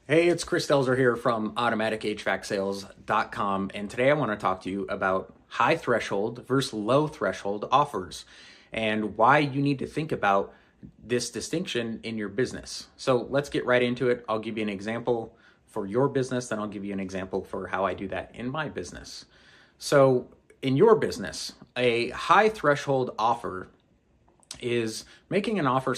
Hey, it's Chris Stelzer here from AutomaticHVACSales.com, and today I want to talk to you about high threshold versus low threshold offers and why you need to think about this distinction in your business. So let's get right into it. I'll give you an example for your business, then I'll give you an example for how I do that in my business. So in your business, a high threshold offer is making an offer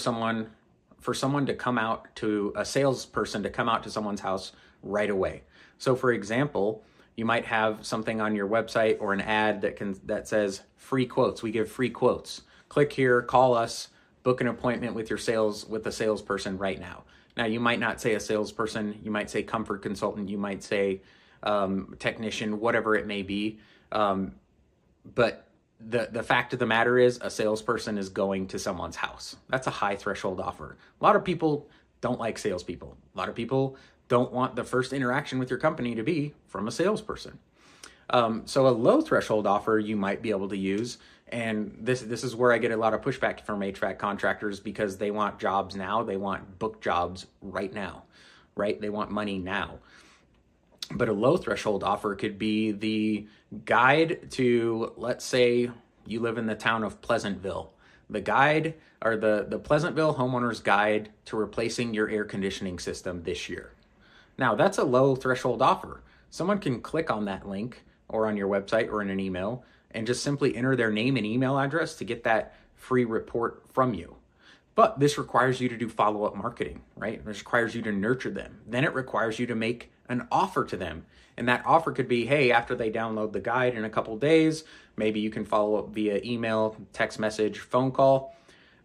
for someone to come out to a salesperson to come out to someone's house right away. So for example, you might have something on your website or an ad that says free quotes. We give free quotes. Click here, call us, book an appointment with the salesperson right now. Now you might not say a salesperson, you might say comfort consultant, you might say technician, whatever it may be. But the fact of the matter is a salesperson is going to someone's house. That's a high threshold offer. A lot of people don't like salespeople. A lot of people don't want the first interaction with your company to be from a salesperson. So a low threshold offer you might be able to use, and this is where I get a lot of pushback from HVAC contractors because they want jobs now. They want book jobs right now, right? They want money now. But a low threshold offer could be the guide to, let's say you live in the town of Pleasantville. The guide or the Pleasantville homeowner's guide to replacing your air conditioning system this year. Now that's a low threshold offer. Someone can click on that link or on your website or in an email and just simply enter their name and email address to get that free report from you. But this requires you to do follow-up marketing, right? This requires you to nurture them. Then it requires you to make an offer to them. And that offer could be, hey, after they download the guide in a couple days, maybe you can follow up via email, text message, phone call.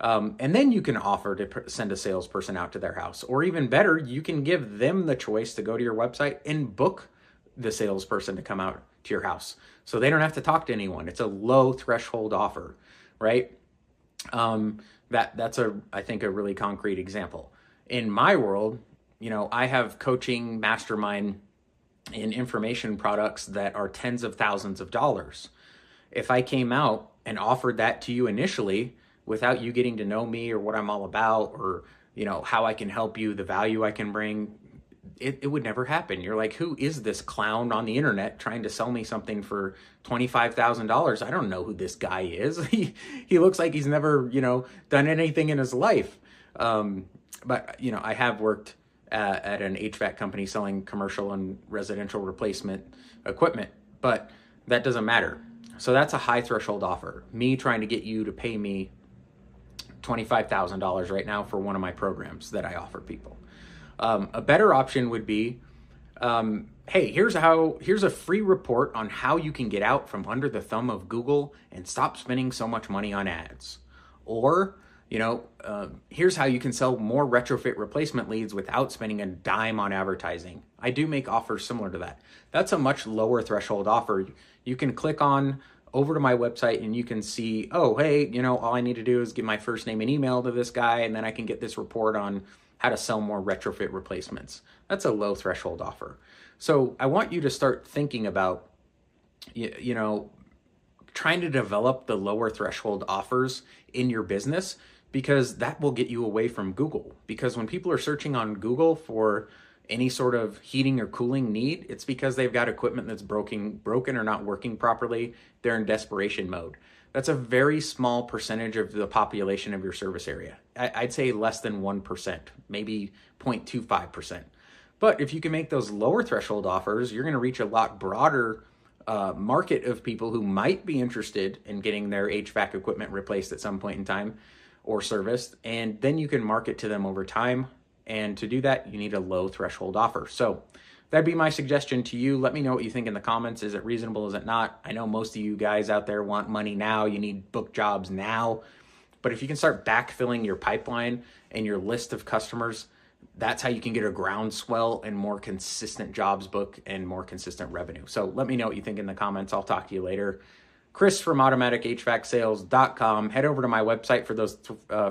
And then you can offer to send a salesperson out to their house. Or even better, you can give them the choice to go to your website and book the salesperson to come out to your house. So they don't have to talk to anyone. It's a low threshold offer, right? That's I think a really concrete example. In my world, I have coaching mastermind and information products that are tens of thousands of dollars. If I came out and offered that to you initially without you getting to know me or what I'm all about or, how I can help you, the value I can bring, it would never happen. You're like, who is this clown on the internet trying to sell me something for $25,000? I don't know who this guy is. He looks like he's never, done anything in his life. But I have worked at an HVAC company selling commercial and residential replacement equipment, but that doesn't matter. So that's a high threshold offer. Me trying to get you to pay me $25,000 right now for one of my programs that I offer people. A better option would be, hey, here's a free report on how you can get out from under the thumb of Google and stop spending so much money on ads. Or, here's how you can sell more retrofit replacement leads without spending a dime on advertising. I do make offers similar to that. That's a much lower threshold offer. You can click on over to my website and you can see, oh, hey, all I need to do is give my first name and email to this guy, and then I can get this report on how to sell more retrofit replacements. That's a low threshold offer. So I want you to start thinking about, trying to develop the lower threshold offers in your business, because that will get you away from Google. Because when people are searching on Google for any sort of heating or cooling need, it's because they've got equipment that's broken or not working properly. They're in desperation mode. That's a very small percentage of the population of your service area. I'd say less than 1%, maybe 0.25%. But if you can make those lower threshold offers, you're going to reach a lot broader market of people who might be interested in getting their HVAC equipment replaced at some point in time or serviced. And then you can market to them over time. And to do that, you need a low threshold offer. So that'd be my suggestion to you. Let me know what you think in the comments. Is it reasonable? Is it not? I know most of you guys out there want money now. You need book jobs now. But if you can start backfilling your pipeline and your list of customers, that's how you can get a groundswell and more consistent jobs book and more consistent revenue. So let me know what you think in the comments. I'll talk to you later. Chris from AutomaticHVACSales.com. Head over to my website for those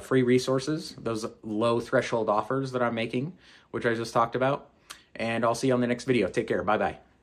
free resources, those low threshold offers that I'm making, which I just talked about. And I'll see you on the next video. Take care. Bye-bye.